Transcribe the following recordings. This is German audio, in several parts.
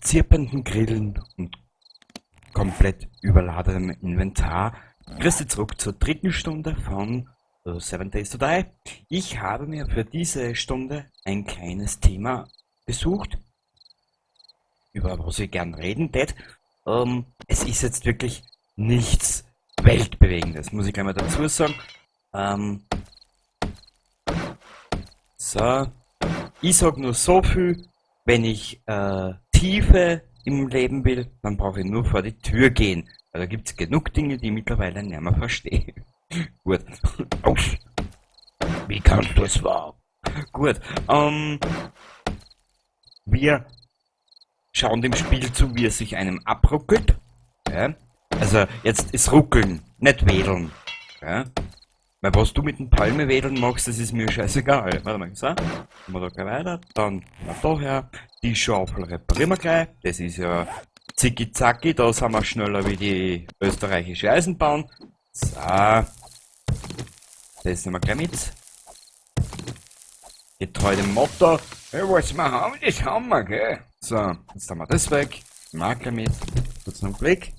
zirpenden Grillen und komplett überladenem Inventar. Grüß dich zurück zur dritten Stunde von Seven Days to Die. Ich habe mir für diese Stunde ein kleines Thema besucht, über was ich gern reden tät. Es ist jetzt wirklich nichts Weltbewegendes, muss ich gleich mal dazu sagen. So, ich sag nur so viel, wenn ich Tiefe im Leben will, dann brauche ich nur vor die Tür gehen. Weil da gibt es genug Dinge, die ich mittlerweile nicht mehr verstehe. Gut. Auf. Wie kannst du es wagen? Gut. Wir schauen dem Spiel zu, wie es sich einem abruckelt. Ja? Also jetzt ist ruckeln, nicht wedeln. Ja? Weil was du mit dem Palmewedeln machst, das ist mir scheißegal. Warte mal, so. Machen wir da gleich weiter. Dann mal daher. Die Schaufel reparieren wir gleich. Das ist ja zicki zacki. Da sind wir schneller wie die österreichische Eisenbahn. So. Das nehmen wir gleich mit. Getreu dem Motto. Hey, was wir haben, das haben wir, gell? So, jetzt haben wir das weg. Makler mit. Kurz noch einen Blick.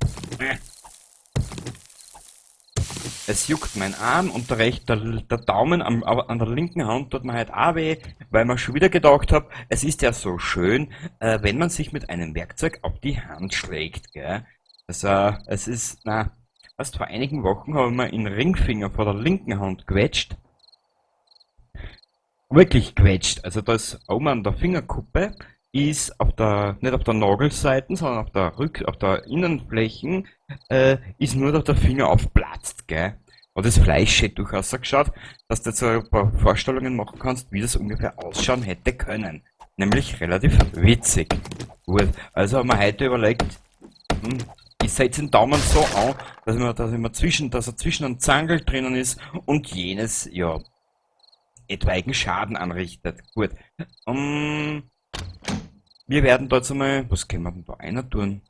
Es juckt mein Arm und der Daumen an der linken Hand tut mir halt auch weh, weil man schon wieder gedacht habe, es ist ja so schön, wenn man sich mit einem Werkzeug auf die Hand schlägt, gell? Also, es ist, erst vor einigen Wochen habe ich mir den Ringfinger vor der linken Hand quetscht. Wirklich quetscht. Also das oben an der Fingerkuppe ist nicht auf der Nagelseite, sondern auf der Innenflächen, ist nur der Finger aufplatzt, gell? Und das Fleisch hätte durchaus so geschaut, dass du jetzt so ein paar Vorstellungen machen kannst, wie das ungefähr ausschauen hätte können. Nämlich relativ witzig. Gut, also haben wir heute überlegt, ich setze den Daumen so an, dass er zwischen einem Zangel drinnen ist und jenes, ja, etwaigen Schaden anrichtet. Gut. Wir werden dort einmal, was können wir denn da einer tun?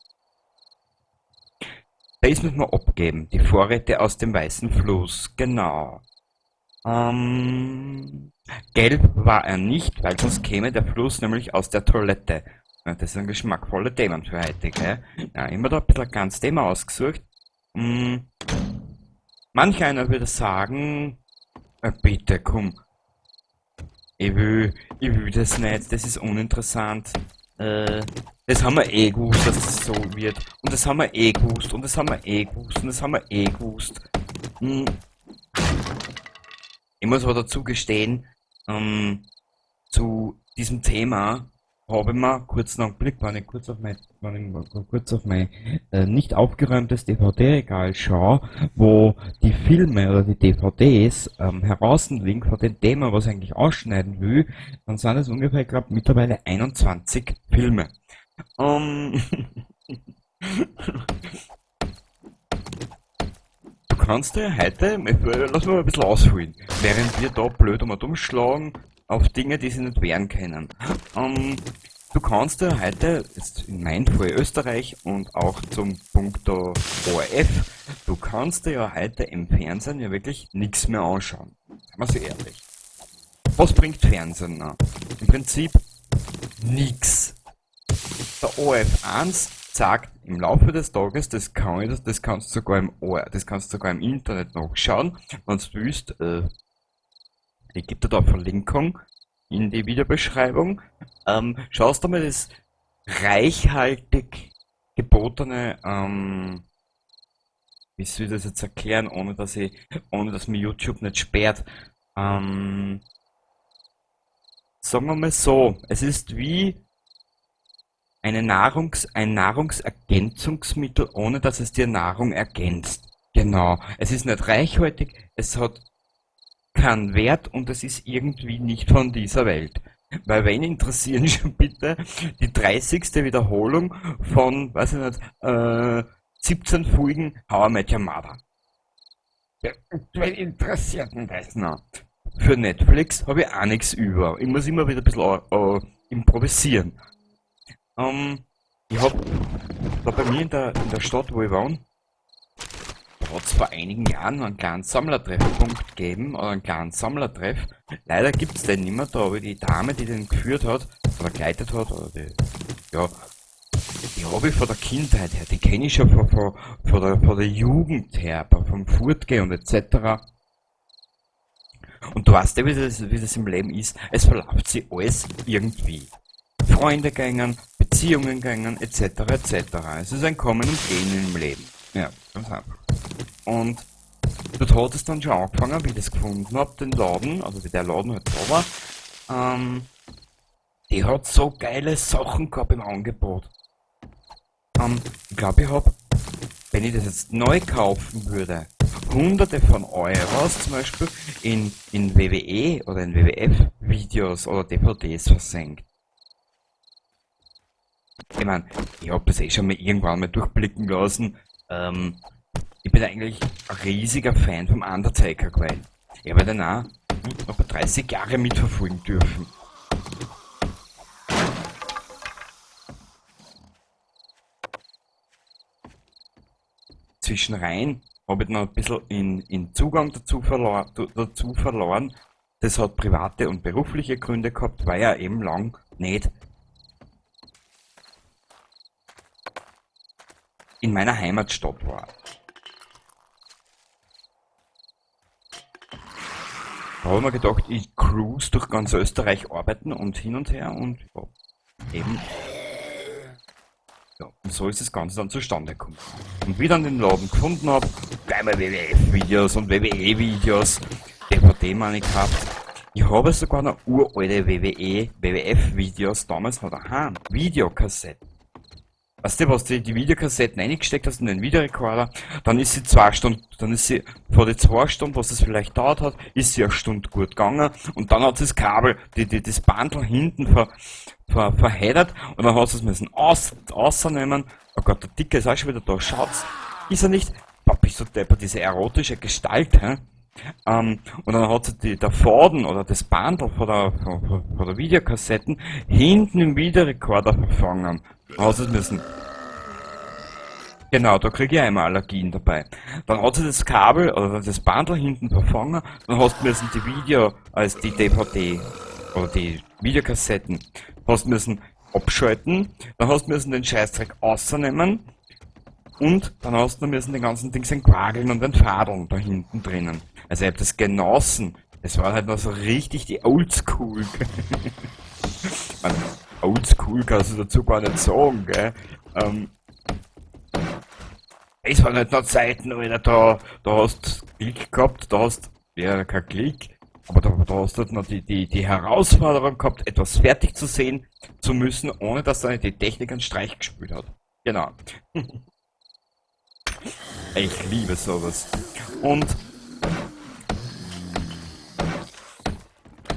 Das müssen wir abgeben. Die Vorräte aus dem Weißen Fluss. Genau. Gelb war er nicht, weil sonst käme der Fluss nämlich aus der Toilette. Ja, das sind geschmackvolle Themen für heute, gell? Ja, immer da ein bisschen ein ganz Thema ausgesucht. Manch einer würde sagen, bitte, komm. Ich will das nicht, das ist uninteressant. Das haben wir eh gewusst, dass es so wird. Und das haben wir eh gewusst, und das haben wir eh gewusst, und das haben wir eh gewusst. Ich muss aber dazu gestehen, zu diesem Thema habe ich mir kurz noch einen Blick, wenn ich kurz auf mein nicht aufgeräumtes DVD-Regal schaue, wo die Filme oder die DVDs heraus liegen von dem Thema, was ich eigentlich ausschneiden will, dann sind es ungefähr, ich glaube, mittlerweile 21 Filme. Du kannst ja heute, lass mal ein bisschen ausholen, während wir da blöd umschlagen auf Dinge, die sie nicht wehren können. Du kannst ja heute, jetzt in meinem Fall Österreich und auch zum Punkt ORF, du kannst ja heute im Fernsehen ja wirklich nichts mehr anschauen. Sagen wir so ehrlich. Was bringt Fernsehen noch? Im Prinzip nix. Der ORF 1 sagt im Laufe des Tages, das kannst du sogar im Internet nachschauen, wenn du willst, ich gebe dir da eine Verlinkung in die Videobeschreibung. Schaust du mal das reichhaltig gebotene, wie soll ich das jetzt erklären, ohne dass mir YouTube nicht sperrt. Sagen wir mal so, es ist wie ein Nahrungsergänzungsmittel, ohne dass es dir Nahrung ergänzt. Genau. Es ist nicht reichhaltig, es hat keinen Wert und es ist irgendwie nicht von dieser Welt. Weil wen interessieren schon bitte die 30. Wiederholung von, weiß ich nicht, 17 Folgen How I Met Your Mother. Ja, wen interessiert denn das noch? Für Netflix habe ich auch nichts über. Ich muss immer wieder ein bisschen improvisieren. Ich habe da bei mir in der Stadt, wo ich wohne, hat es vor einigen Jahren einen kleinen Sammlertreffpunkt gegeben, oder einen kleinen Sammlertreff. Leider gibt es den nicht mehr, da aber die Dame, die den geführt hat, oder geleitet hat, oder die, ja, habe ich von der Kindheit her, die kenne ich schon von der Jugend her, vom Fortgehen und etc. Und du weißt ja, wie das im Leben ist, es verläuft sich alles irgendwie. Freunde gängen, Beziehungen gängen, etc. etc. Es ist ein Kommen und Gehen im Leben. Ja, ganz einfach. Und dort hat es dann schon angefangen, wie ich das gefunden habe, den Laden, also wie der Laden halt da war, die hat so geile Sachen gehabt im Angebot. Ich glaube, ich habe, wenn ich das jetzt neu kaufen würde, hunderte von Euros zum Beispiel in WWE oder in WWF-Videos oder DVDs versenkt. Ich meine, ich habe das eh schon mal irgendwann mal durchblicken lassen. Ich bin eigentlich ein riesiger Fan vom Undertaker gewesen. Ich habe den auch noch 30 Jahre mitverfolgen dürfen. Zwischenrein habe ich noch ein bisschen in Zugang dazu verloren. Das hat private und berufliche Gründe gehabt, weil er eben lang nicht in meiner Heimatstadt war. Da habe ich mir gedacht, ich cruise durch ganz Österreich arbeiten und hin und her und ja, eben. Ja, und so ist das Ganze dann zustande gekommen. Und wie ich dann den Laden gefunden habe, gleich mal WWF-Videos und WWE-Videos, DVD meine ich gehabt. Ich habe sogar noch uralte WWF-Videos damals noch daheim. Videokassetten. Weißt du, was die Videokassetten eingesteckt hast in den Videorekorder, dann ist sie 2 Stunden, dann ist sie vor den 2 Stunden, was das vielleicht dauert hat, ist sie 1 Stunde gut gegangen und dann hat sie das Kabel, das Bundle hinten verheddert und dann hat sie es müssen ausnehmen. Oh Gott, der Dicke ist auch schon wieder da, schaut's. Ist er nicht? Boah, bist du deppert, diese erotische Gestalt, hä? Und dann hat sie der Faden oder das Bundle von der Videokassetten hinten im Videorekorder verfangen. Dann hat sie es müssen. Genau, da kriege ich einmal Allergien dabei. Dann hat sie das Kabel oder das Bundle hinten verfangen, dann hast du müssen die DVD oder die Videokassetten, hast müssen abschalten, dann hast du müssen den Scheißdreck ausnehmen und dann hast du müssen den ganzen Ding quageln und den Fadeln da hinten drinnen. Also ich hab das genossen. Das war halt noch so richtig die Oldschool. Oldschool kannst du dazu gar nicht sagen, gell? Es waren halt noch Zeiten, Alter, da hast du Klick gehabt, da hast, ja, kein Klick, aber da hast du halt noch die Herausforderung gehabt, etwas fertig zu sehen zu müssen, ohne dass dann die Technik einen Streich gespielt hat. Genau. Ich liebe sowas. Und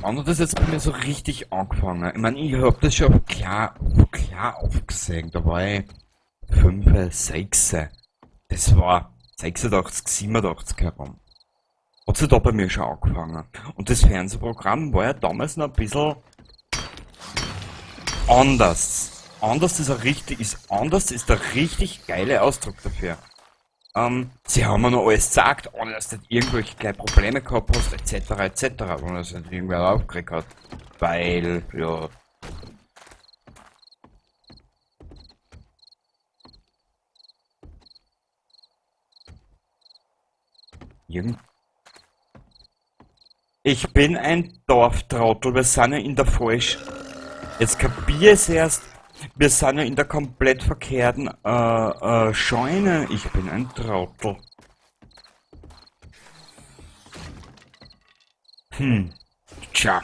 wann hat das jetzt bei mir so richtig angefangen? Ich meine, ich hab das schon klar aufgesehen. Da war ich 5, 6. Das war 86, 87 herum. Hat sie da bei mir schon angefangen. Und das Fernsehprogramm war ja damals noch ein bisschen anders. Anders ist der richtig geile Ausdruck dafür. Sie haben mir noch alles gesagt, ohne dass du irgendwelche kleine Probleme gehabt hast, etc. etc. Ohne dass nicht irgendwer aufgeregt hat. Weil, ja. Ich bin ein Dorftrottel, wir sind ja in der falsch. Jetzt kapier es erst. Wir sind ja in der komplett verkehrten Scheune. Ich bin ein Trottel. Tja.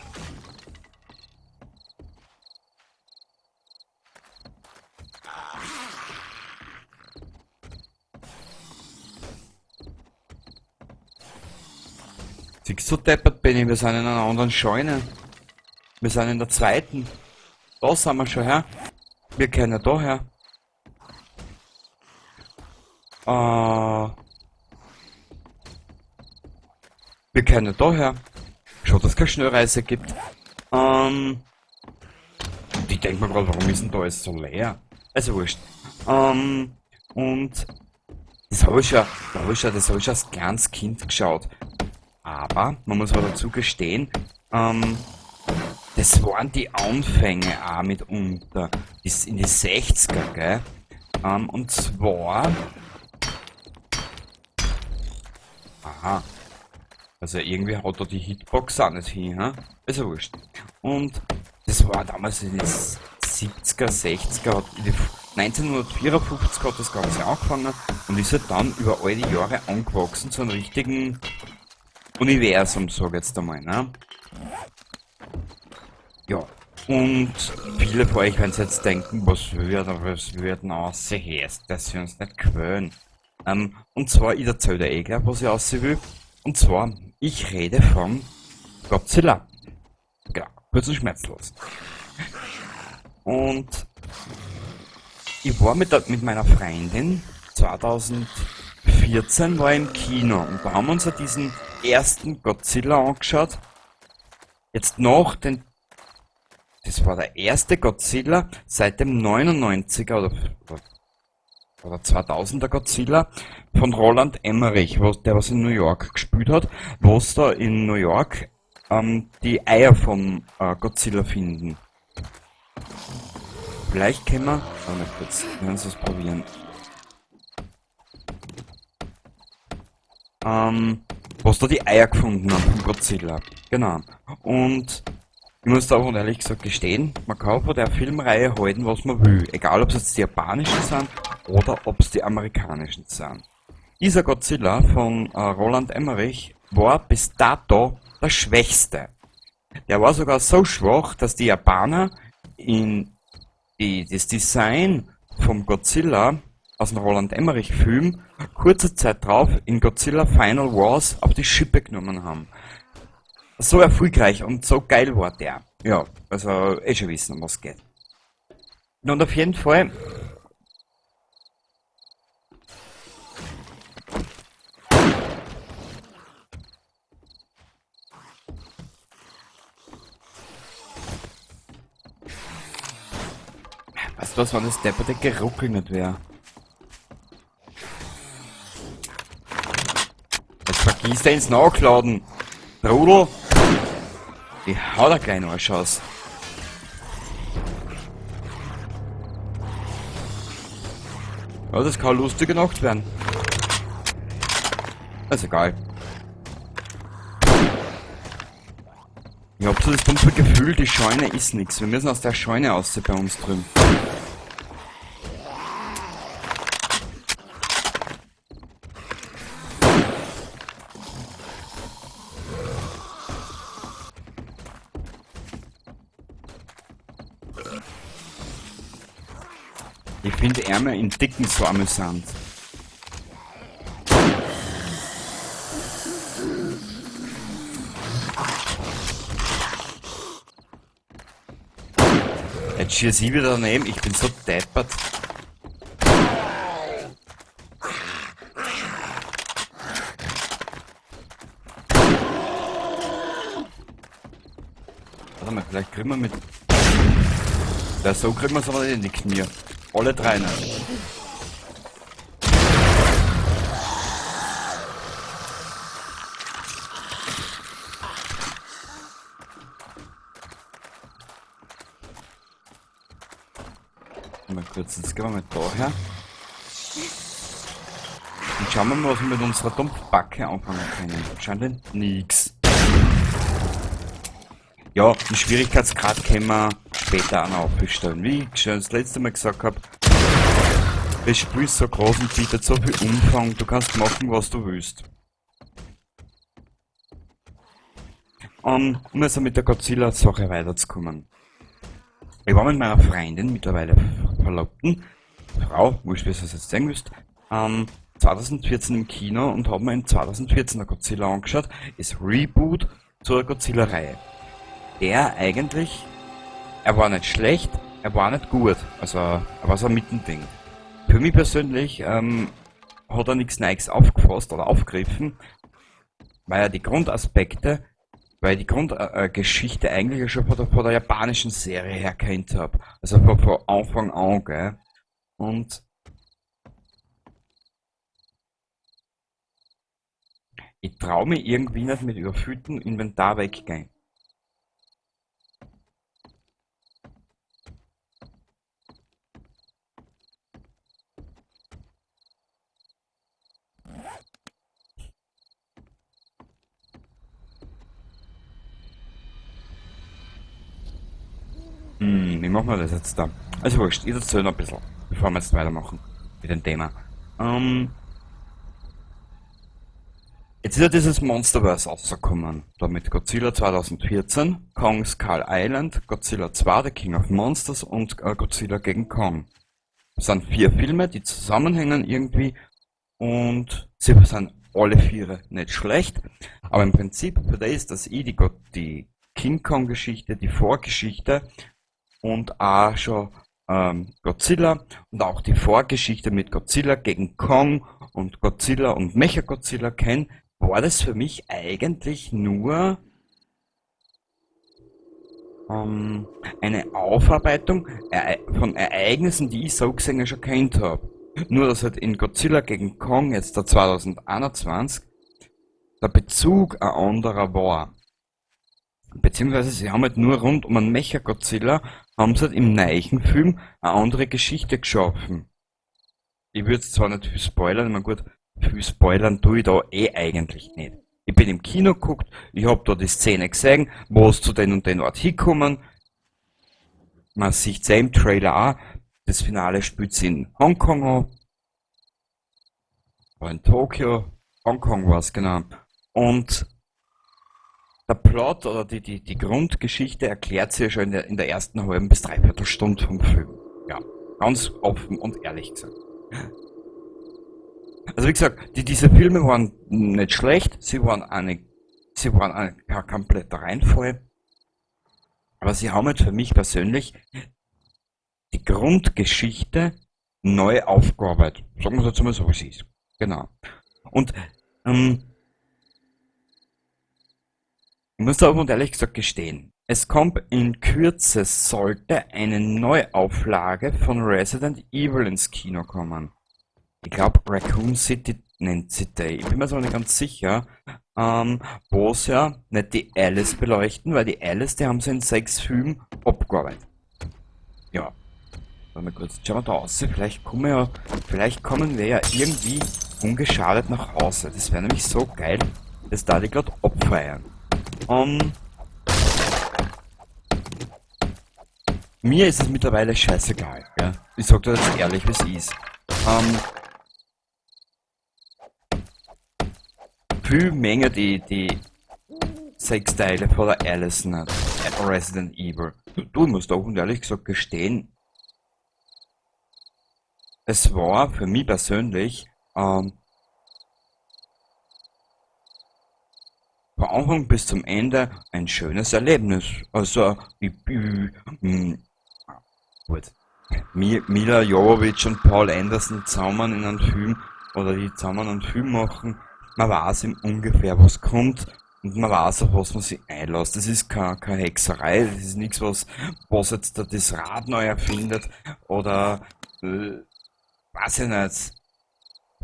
Siehst du, deppert Benny, wir sind in einer anderen Scheune. Wir sind in der zweiten. Da sind wir schon her. Wir kennen ja daher. Wir kennen ja daher. Schon, dass es keine Schnellreise gibt. Und ich denke mir gerade, warum ist denn da alles so leer? Also wurscht. Und das habe ich schon als kleines Kind geschaut. Aber, man muss aber dazu gestehen, das waren die Anfänge auch mitunter. Bis in die 60er, gell? Und zwar... Aha. Also irgendwie haut da die Hitbox auch nicht hin, ha? Ist ja wurscht. Und das war damals in den 70er, 60er, 1954 hat das Ganze angefangen und ist halt dann über all die Jahre angewachsen zu einem richtigen Universum, sag ich jetzt einmal, ne? Ja. Und viele von euch werden sich jetzt denken, was würden aussehen, dass wir uns nicht quälen. Und zwar, ich erzähle dir eh gleich, was ich aussehen will. Und zwar, ich rede von Godzilla. Genau, kurz und schmerzlos. Und ich war mit meiner Freundin 2014 war ich im Kino und da haben wir uns ja diesen ersten Godzilla angeschaut. Jetzt noch den, das war der erste Godzilla seit dem 99er oder 2000er Godzilla von Roland Emmerich, der was in New York gespielt hat, wo es da in New York die Eier von Godzilla finden. Vielleicht können wir, warte mal kurz, wir werden es probieren. Was da die Eier gefunden haben von Godzilla. Genau. Und ich muss da auch ehrlich gesagt gestehen, man kann von der Filmreihe halten, was man will. Egal, ob es jetzt die japanischen sind oder ob es die amerikanischen sind. Dieser Godzilla von Roland Emmerich war bis dato der schwächste. Der war sogar so schwach, dass die Japaner das Design vom Godzilla aus dem Roland Emmerich Film kurze Zeit drauf in Godzilla Final Wars auf die Schippe genommen haben. So erfolgreich und so geil war der. Ja, also schon wissen, um was geht. Und auf jeden Fall weißt du was, wenn das depperte Geruckel nicht wäre? Jetzt vergisst er ins Nachladen. Trudel! Ich hau da gleich noch eine Chance. Ja, das kann eine lustige Nacht werden. Ist egal. Ich hab so das dumpfe Gefühl, die Scheune ist nix. Wir müssen aus der Scheune aussehen bei uns drüben. Ich finde Ärmel in Dicken so amüsant. Jetzt schieß ich wieder daneben, ich bin so deppert. Warte mal, vielleicht kriegen wir mit... Ja, so kriegen wir es aber nicht in die Knie. Alle drei nicht. Mal kurz, jetzt gehen wir mal daher. Und schauen wir mal, was wir mit unserer Dumpfbacke anfangen können. Scheint nix. Ja, den Schwierigkeitsgrad können wir später auch noch aufstellen. Wie ich schon das letzte Mal gesagt habe, das Spiel ist so groß und bietet so viel Umfang, du kannst machen, was du willst. Um also mit der Godzilla-Sache weiterzukommen. Ich war mit meiner Freundin, mittlerweile Verlobten, Frau, wurscht wie ihr es jetzt sagen müsst, 2014 im Kino und haben mir in 2014 Godzilla angeschaut, ist Reboot zur Godzilla-Reihe. Der eigentlich, er war nicht schlecht, er war nicht gut, also er war so ein Mittending. Für mich persönlich hat er nichts Neues aufgefasst oder aufgegriffen, weil er die Grundaspekte, weil ich die Grundgeschichte eigentlich ja schon von der japanischen Serie her kennt habe. Also von Anfang an, gell. Und ich traue mich irgendwie nicht mit überfülltem Inventar weggehen. wie machen wir das jetzt da? Also wurscht, ich erzähle noch ein bisschen, bevor wir jetzt weitermachen mit dem Thema. Jetzt ist ja dieses Monsterverse rausgekommen. Da mit Godzilla 2014, Kong Skull Island, Godzilla 2, The King of Monsters und Godzilla gegen Kong. Das sind 4 Filme, die zusammenhängen irgendwie und sie sind alle 4 nicht schlecht. Aber im Prinzip für das ist, dass ich die King Kong Geschichte, die Vorgeschichte und auch schon Godzilla und auch die Vorgeschichte mit Godzilla gegen Kong und Godzilla und Mechagodzilla kenne, war das für mich eigentlich nur eine Aufarbeitung von Ereignissen, die ich so gesehen schon kennt habe. Nur, dass halt in Godzilla gegen Kong jetzt der 2021 der Bezug ein anderer war. Beziehungsweise sie haben halt nur rund um einen Mechagodzilla, haben sie halt im neuen Film eine andere Geschichte geschaffen. Ich würde jetzt zwar nicht viel spoilern, ich mein gut, viel spoilern tue ich da eigentlich nicht. Ich bin im Kino geguckt, ich hab da die Szene gesehen, wo es zu den und den Ort hinkommen. Man sieht im Trailer auch, das Finale spielt sich in Hongkong an. Oder in Tokio. Hongkong war es, genau. Und der Plot oder die Grundgeschichte erklärt sich ja schon in der ersten halben bis dreiviertel Stunde vom Film. Ja, ganz offen und ehrlich gesagt. Also wie gesagt, diese Filme waren nicht schlecht, sie waren kein kompletter Reinfall, aber sie haben halt für mich persönlich die Grundgeschichte neu aufgearbeitet. Sagen wir es jetzt mal so, wie es ist. Genau. Und ich muss da offen und ehrlich gesagt gestehen, es kommt in Kürze, sollte eine Neuauflage von Resident Evil ins Kino kommen. Ich glaube, Raccoon City nennt sie die. Ich bin mir so nicht ganz sicher, wo sie ja nicht die Alice beleuchten, weil die Alice, die haben sie in 6 Filmen abgearbeitet. Ja. Warte mal kurz, schauen wir da raus. Vielleicht kommen wir ja irgendwie ungeschadet nach Hause. Das wäre nämlich so geil. Das darf ich gerade abfeiern. Mir ist es mittlerweile scheißegal, ja. Ich sag dir jetzt ehrlich, wie es ist. Viel Menge die 6 Teile von der Alice nicht. Resident Evil. Du musst auch und ehrlich gesagt gestehen, es war für mich persönlich von Anfang bis zum Ende ein schönes Erlebnis. Also, gut. Mila Jovovich und Paul Anderson zusammen in einem Film oder die zusammen einen Film machen, man weiß ihm ungefähr, was kommt und man weiß auf was man sich einlässt. Das ist keine Hexerei, das ist nichts, was jetzt da das Rad neu erfindet oder weiß ich nicht.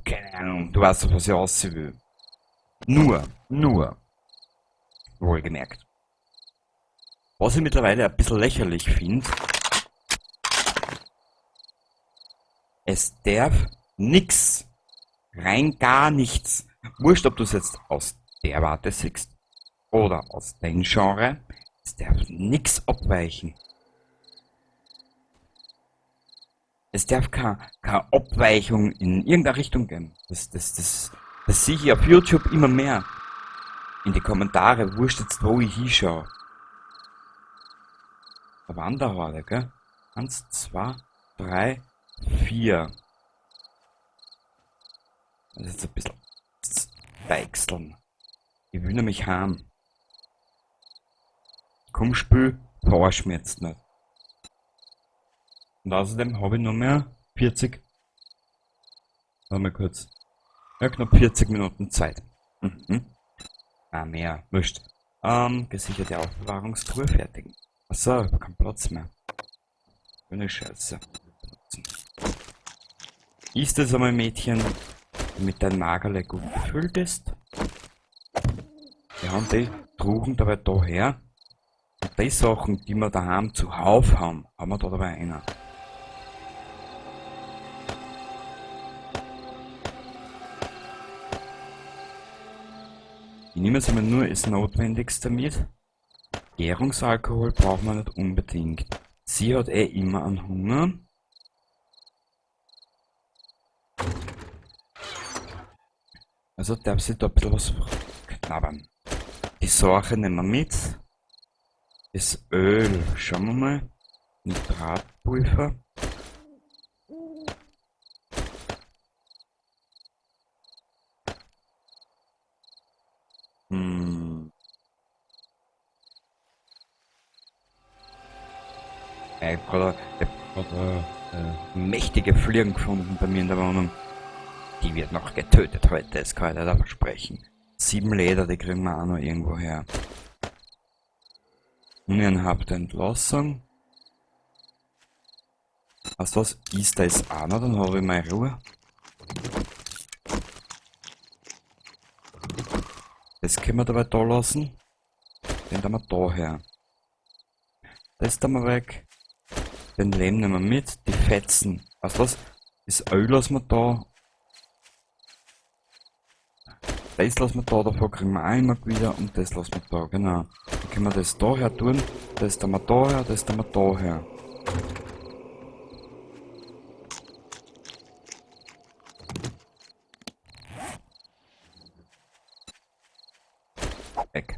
Keine Ahnung, du weißt doch, was ich aussehen will. Nur, wohlgemerkt. Was ich mittlerweile ein bisschen lächerlich finde, es darf nix, rein gar nichts, wurscht ob du es jetzt aus der Warte siehst oder aus dem Genre, es darf nix abweichen. Es darf keine Abweichung in irgendeine Richtung geben. Das sehe ich auf YouTube immer mehr. In die Kommentare, wurscht jetzt wo ich hinschaue. Da waren da alle, gell? 1, 2, 3, 4. Das ist jetzt ein bisschen wechseln. Ich will nämlich heim. Komm, spiel, verarsch mich jetzt nicht. Und außerdem habe ich noch mehr 40. Warte mal kurz. Ja, knapp 40 Minuten Zeit. Mehr. Wurscht. Gesicherte Aufbewahrungstruhe fertigen. Achso, ich hab keinen Platz mehr. Schöne Scheiße. Ist es einmal Mädchen, mit deinem Magerle gut gefüllt ist? Ja, und die trugen dabei daher. Und die Sachen, die wir daheim zuhauf haben, haben wir da dabei einer. Ich nehme jetzt einmal nur das Notwendigste mit. Gärungsalkohol braucht man nicht unbedingt. Sie hat eh immer einen Hunger. Also darf sie da ein bisschen was knabbern. Die Sache nehmen wir mit. Das Öl, schauen wir mal. Nitratpulver. Ich hab gerade mächtige Fliegen gefunden bei mir in der Wohnung. Die wird noch getötet heute, das kann ich leider versprechen. 7 Leder, die kriegen wir auch noch irgendwo her. Uninhabte Entlassung. Weißt du was? Ist da jetzt auch noch, dann habe ich meine Ruhe. Das können wir dabei da lassen. Den tun wir da her. Das tun wir weg. Den Lehm nehmen wir mit. Die Fetzen. Weißt du was? Das Öl lassen wir da. Das lassen wir da, davor kriegen wir auch immer wieder. Und das lassen wir da, genau. Dann können wir das da her tun. Das tun wir da her, das tun wir da her. Weg.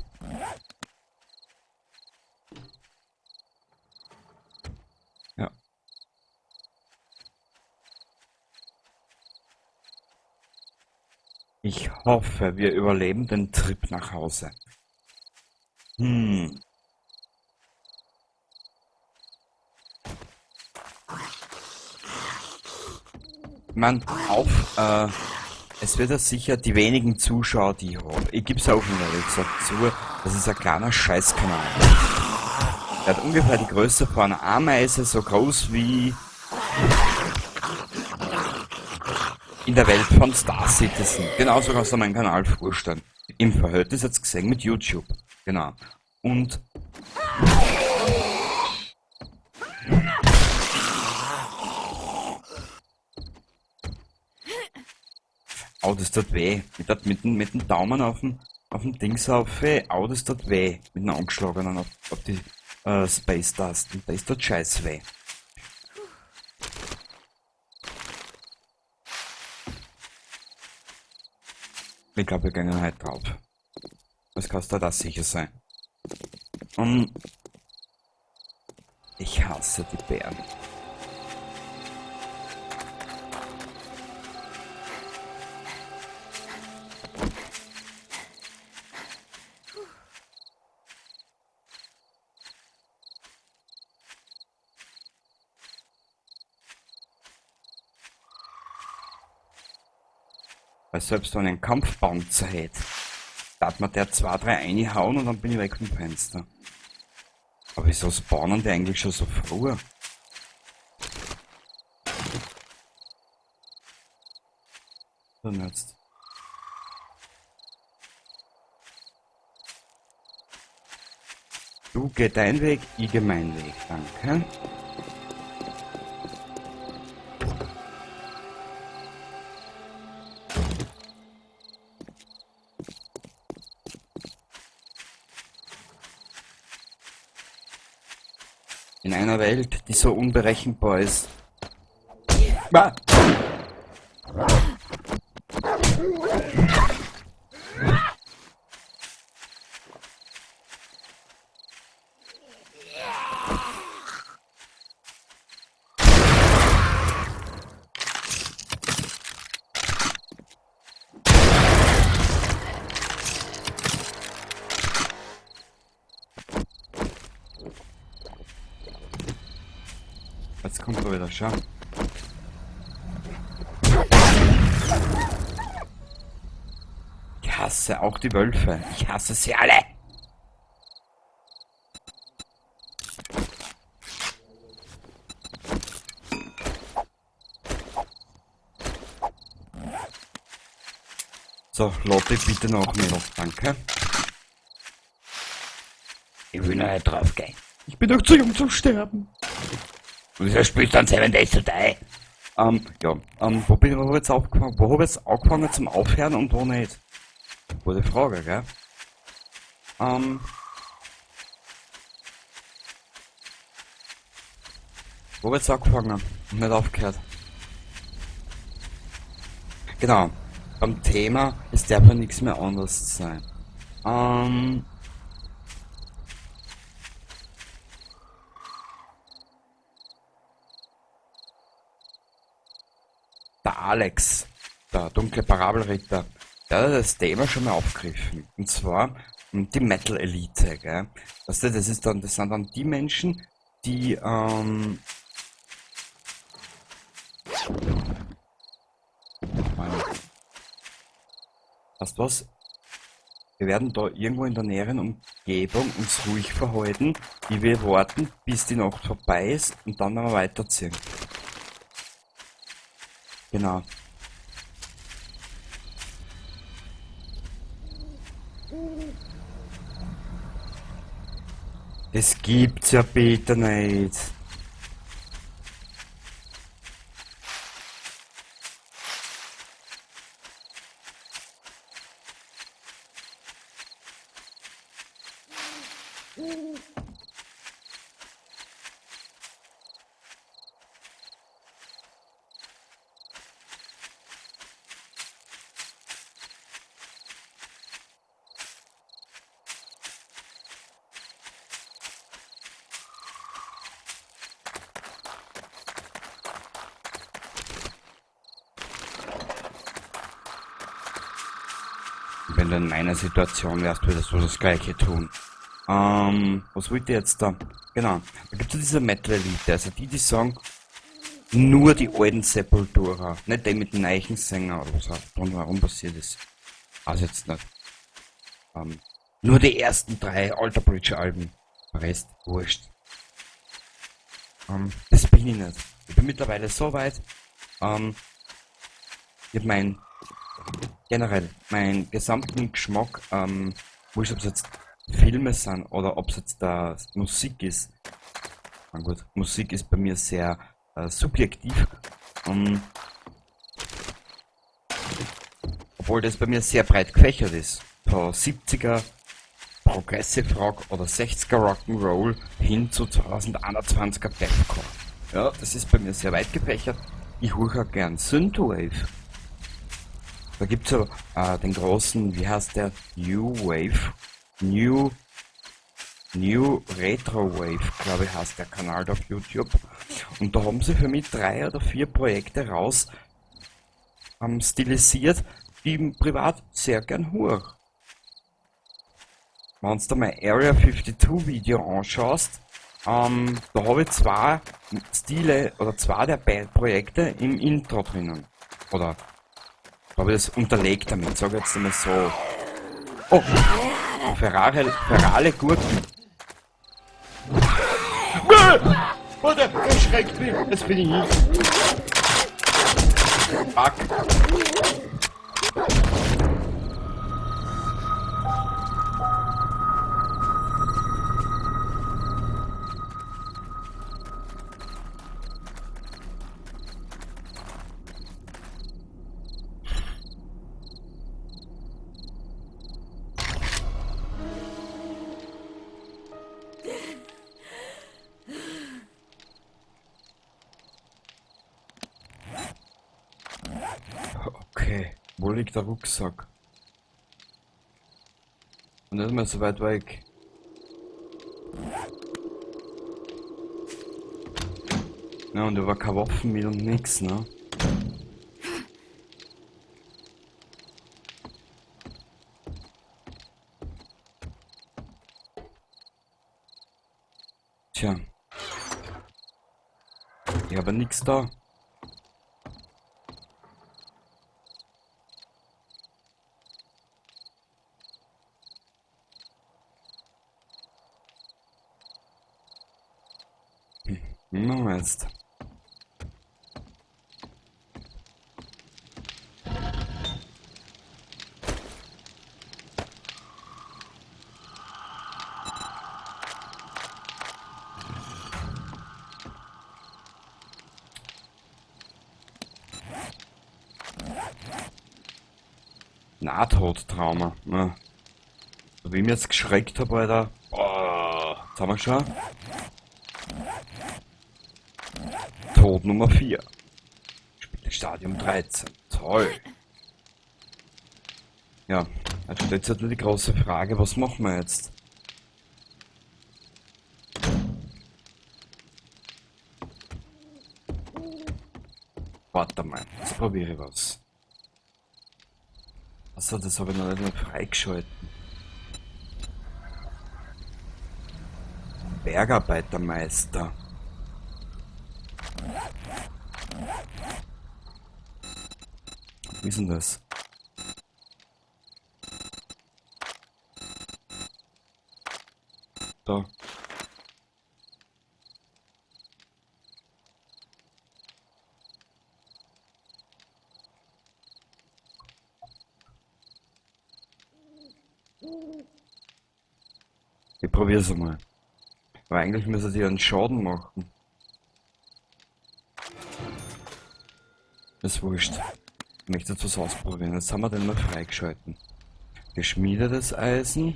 Ja. Ich hoffe, wir überleben den Trip nach Hause. Man, es wird ja sicher die wenigen Zuschauer, die ich habe. Ich gebe es auch immer ehrlich gesagt zu, das ist ein kleiner Scheißkanal. Der hat ungefähr die Größe von einer Ameise, so groß wie in der Welt von Star Citizen. Genauso kannst du meinen Kanal vorstellen. Im Verhältnis jetzt gesehen mit YouTube. Genau. Und oh, das tut weh. Mit dem Daumen auf dem Dings auf, oh, das tut weh. Mit einem angeschlagenen auf die Space-Tasten. Das tut scheiß weh. Ich glaube, wir gehen heute drauf. Das kannst du da sicher sein. Ich hasse die Bären. Weil selbst wenn ich einen Kampfpanzer hätte, darf man der 2, 3 reinhauen und dann bin ich weg vom Fenster. Aber wieso spawnen die eigentlich schon so früh? Dann jetzt. Du geh deinen Weg, ich geh meinen Weg, danke. In einer Welt, die so unberechenbar ist. Ah! Jetzt kommt er wieder, schau. Ich hasse auch die Wölfe. Ich hasse sie alle. So, Lotte, bitte noch mehr. Danke. Ich will noch nicht drauf gehen. Ich bin doch zu jung zum Sterben. Wieso spielst du dann 7 Days to Die? Wo habe ich jetzt angefangen zum Aufhören und wo nicht? Gute Frage, gell? Wo wird's angefangen? Und nicht aufgehört. Genau. Beim Thema, es darf ja nichts mehr anders sein. Ähm, der Alex, der dunkle Parabelritter, der hat das Thema schon mal aufgegriffen. Und zwar die Metal Elite, gell? Weißt du, das sind dann die Menschen, die, weißt du was? Wir werden da irgendwo in der näheren Umgebung uns ruhig verhalten, wie wir warten, bis die Nacht vorbei ist und dann werden wir weiterziehen. Genau. Das gibt's ja bitte nicht. Wenn du in meiner Situation wärst, würdest du das gleiche tun. Was wollt ihr jetzt da? Genau. Da gibt es diese Metal Elite, also die sagen, nur die alten Sepultura, nicht die mit dem neuen Sänger oder was auch warum passiert ist. Also jetzt nicht. Nur die ersten 3 Alter Bridge Alben. Rest, wurscht. Das bin ich nicht. Ich bin mittlerweile so weit, ich hab generell, meinen gesamten Geschmack, wurscht ob es jetzt Filme sind oder ob es jetzt Musik ist. Na gut, Musik ist bei mir sehr subjektiv. Obwohl das bei mir sehr breit gefächert ist. Von 70er Progressive Rock oder 60er Rock'n'Roll hin zu 2021er Deathcore. Ja, das ist bei mir sehr weit gefächert. Ich höre auch gern Synthwave. Da gibt's ja den großen, wie heißt der? New Wave. New Retro Wave, glaube ich, heißt der Kanal auf YouTube. Und da haben sie für mich 3 oder 4 Projekte raus stilisiert, die ich privat sehr gern höre. Wenn du dir mein Area 52 Video anschaust, da habe ich 2 Stile oder 2 der Bandprojekte im Intro drinnen. Oder habe ich das unterlegt damit, sage jetzt einmal so. Oh, Ferrari Gurken. Warte, erschreckt mich, jetzt bin ich hin. Fuck. Okay, wo liegt der Rucksack? Und nicht mehr so weit weg. Ja, und da war keine Waffen mit und nix, ne? Tja. Ich habe nix da. No jetzt. Nahtodtrauma. Ja. So wie ich mich jetzt geschreckt habe, Alter. Oh, jetzt haben wir schon. Tod Nummer 4. Stadium 13. Toll. Ja, also jetzt hat die große Frage, was machen wir jetzt? Warte mal, jetzt probiere ich was. Achso, das habe ich noch nicht freigeschalten. Bergarbeitermeister. Wie ist denn das? Da. Ich probier's einmal. Aber eigentlich müsste die einen Schaden machen. Ist wurscht. Ich möchte jetzt was ausprobieren. Jetzt haben wir den mal freigeschalten. Geschmiedetes Eisen,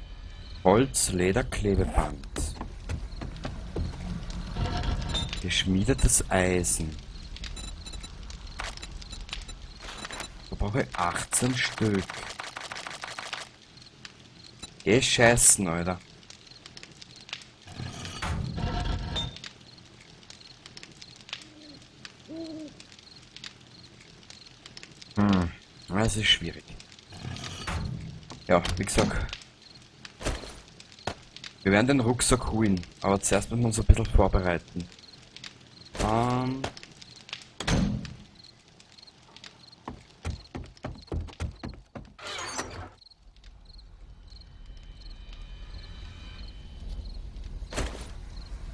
Holz, Leder, Klebeband. Geschmiedetes Eisen. Da brauche ich 18 Stück. Geh scheißen, Alter. Das ist schwierig. Ja, wie gesagt. Wir werden den Rucksack holen, aber zuerst müssen wir uns ein bisschen vorbereiten.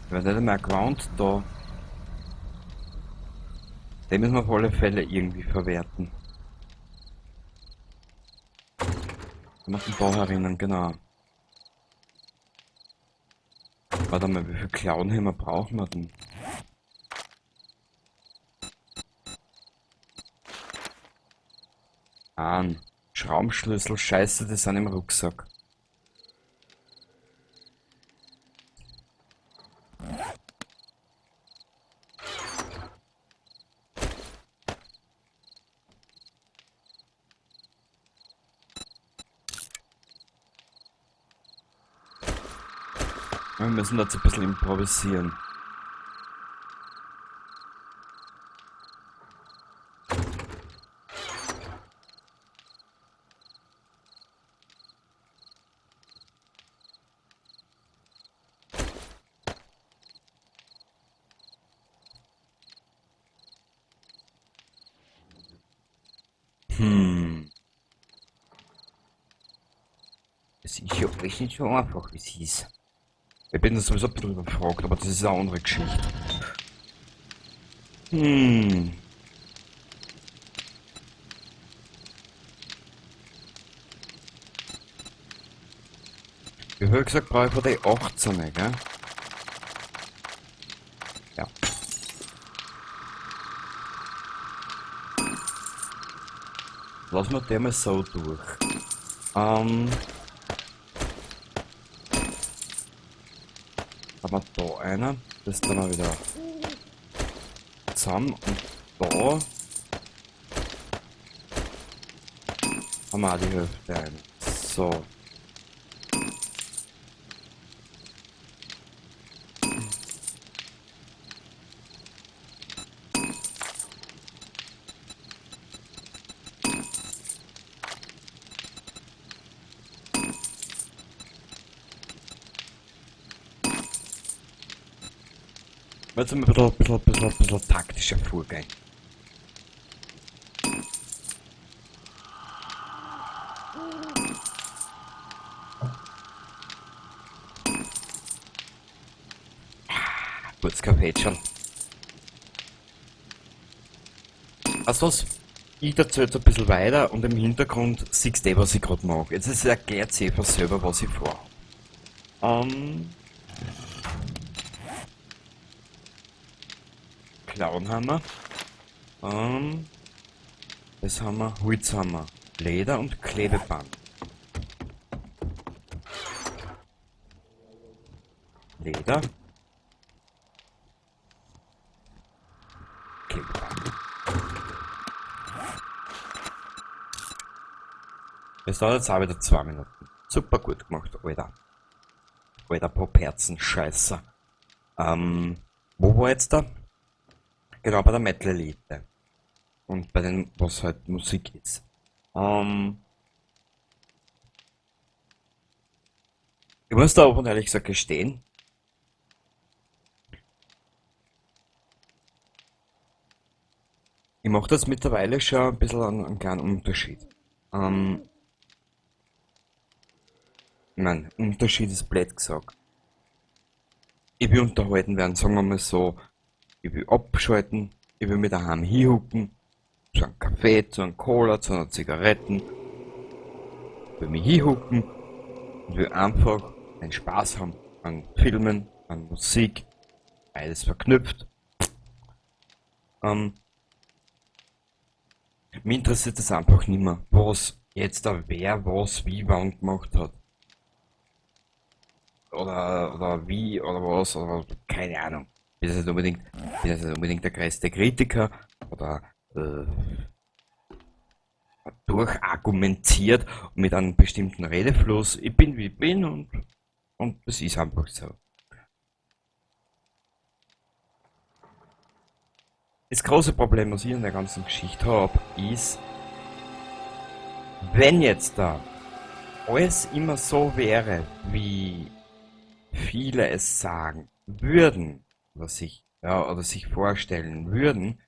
Wir werden nicht mehr Ground da. Den müssen wir auf alle Fälle irgendwie verwerten. Wir machen da herinnen, genau. Warte mal, wie viel Clownhämmer brauchen wir denn? Schraubenschlüssel, scheiße, die sind im Rucksack. Wir müssen dazu ein bisschen improvisieren. Das ist ja echt nicht so einfach, wie es hieß. Ich bin da sowieso ein bisschen überfragt, aber das ist eine andere Geschichte. Wie viel gesagt, brauche ich von der 18, gell? Ja. Lassen wir den mal so durch. Haben wir da einer, das dann wir wieder zusammen und da haben wir auch die Hälfte ein. So. Jetzt ein bisschen taktischer Vorgang. Kurz Kaffeetschal. Weißt du was? Ich erzähle jetzt ein bisschen weiter und im Hintergrund siehst du, was ich gerade mache. Jetzt ist erklärt sich einfach selber, was ich vorhabe. Clownhammer. Das haben wir, Holzhammer, Leder und Klebeband. Leder. Es dauert jetzt auch wieder 2 Minuten. Super gut gemacht, Alter. Alter Popherzen-Scheißer. Wo war jetzt da? Genau, bei der Metal-Elite. Und bei den, was halt Musik ist. Ich muss da aber ehrlich gesagt gestehen, ich mache das mittlerweile schon ein bisschen einen kleinen Unterschied. Ähm, ich mein, Unterschied ist blöd gesagt. Ich will unterhalten werden, sagen wir mal so. Ich will abschalten, ich will mich daheim hinhucken, zu einem Kaffee, zu einem Cola, zu einer Zigaretten, ich will mich hinhucken und will einfach einen Spaß haben an Filmen, an Musik, beides verknüpft. Ähm, Mich interessiert es einfach nicht mehr, was jetzt da wer was wie wann gemacht hat. Oder wie oder was oder keine Ahnung. Bin jetzt nicht unbedingt der größte Kritiker oder äh, durchargumentiert mit einem bestimmten Redefluss. Ich bin wie ich bin und das ist einfach so. Das große Problem, was ich in der ganzen Geschichte habe, ist, wenn jetzt da alles immer so wäre, wie viele es sagen würden, oder sich vorstellen würden,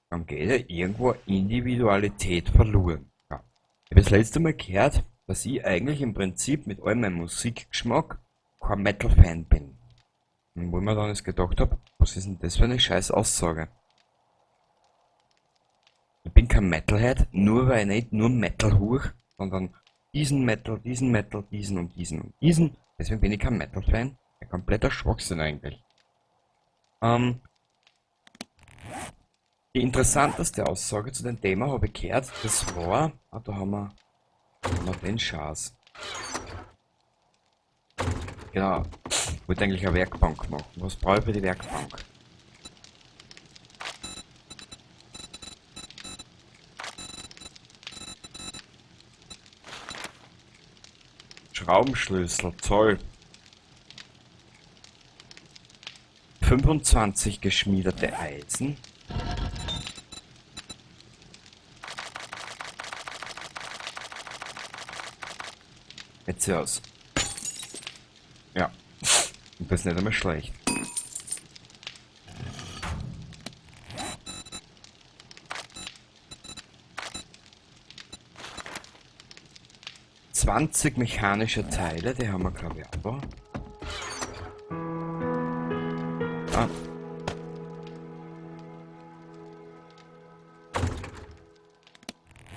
dann geht ja irgendwo Individualität verloren. Ja. Ich habe das letzte Mal gehört, dass ich eigentlich im Prinzip mit all meinem Musikgeschmack kein Metal-Fan bin. Und wo ich mir dann jetzt gedacht habe, was ist denn das für eine scheiß Aussage? Ich bin kein Metalhead, nur weil ich nicht nur Metal hoch, sondern diesen Metal, diesen Metal, diesen und diesen und diesen. Deswegen bin ich kein Metal-Fan. Ein kompletter Schwachsinn eigentlich. Ähm, die interessanteste Aussage zu dem Thema habe ich gehört, das war, da haben wir den Schatz. Genau, ich wollte eigentlich eine Werkbank machen. Was brauche ich für die Werkbank? Schraubenschlüssel, Zoll. 25 geschmiedete Eisen. Jetzt sieht aus. Ja, und das ist nicht einmal schlecht. Zwanzig mechanische Teile, die haben wir glaube ich aber. Ah.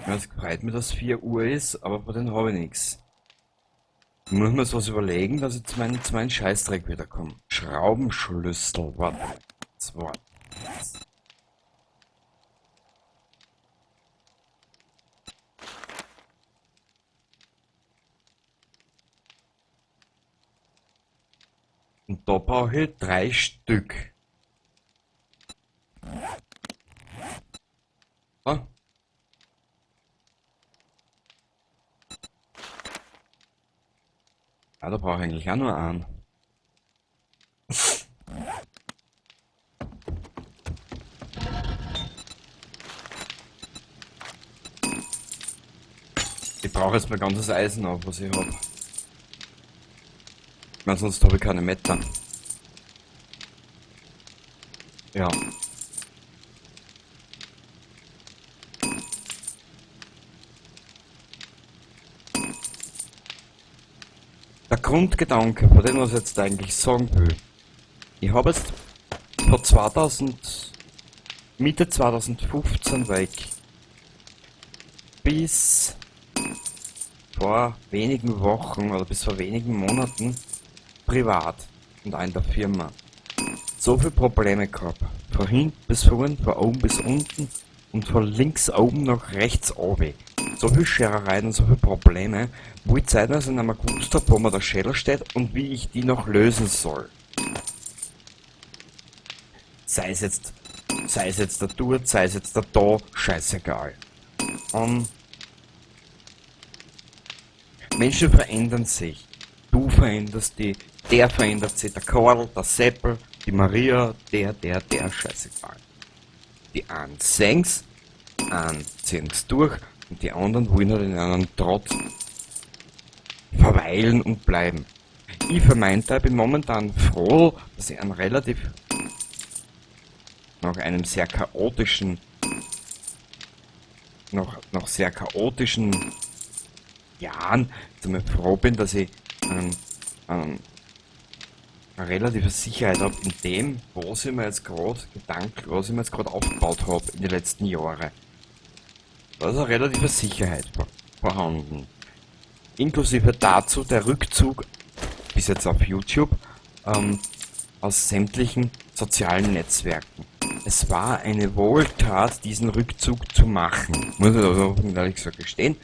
Ja, es freut mich, dass 4 Uhr ist, aber von denen habe ich nichts. Ich muss mir so was überlegen, dass ich zu meinen Scheißdreck wiederkomme. Schraubenschlüssel, warte. Das Wort. Und da brauche ich 3 Stück. Ah. Ja, da brauche ich eigentlich auch nur einen. Ich brauche jetzt mein ganzes Eisen auf, was ich habe. Ich meine, sonst habe ich keine Meter. Ja. Der Grundgedanke, von dem was ich jetzt eigentlich sagen will. Ich habe jetzt von 2000, Mitte 2015 weg bis vor wenigen Wochen oder bis vor wenigen Monaten privat und auch in der Firma so viele Probleme gehabt. Von hinten bis vorn, von oben bis unten und von links oben nach rechts oben. So viel Scherereien und so viele Probleme, wo ich zeitweise nicht mehr gewusst habe, wo mir der Schädel steht und wie ich die noch lösen soll. Sei es jetzt der dort, sei es jetzt der da, scheißegal. Menschen verändern sich. Du veränderst die, der verändert sich, der Karl, der Seppel, die Maria, der, scheißegal. Die einen sehen's, einen ziehen's durch und die anderen wollen halt in einem Trotz verweilen und bleiben. Ich für meinen Teil bin momentan froh, dass ich einen relativ nach einem sehr chaotischen noch sehr chaotischen Jahren einmal froh bin, dass ich ähm, eine relative Sicherheit habe in dem, was ich mir jetzt gerade was ich mir jetzt gerade aufgebaut habe in den letzten Jahren. Da ist eine relative Sicherheit vorhanden. Inklusive dazu der Rückzug bis jetzt auf YouTube aus sämtlichen sozialen Netzwerken. Es war eine Wohltat, diesen Rückzug zu machen. Muss ich also ehrlich gesagt gestehen.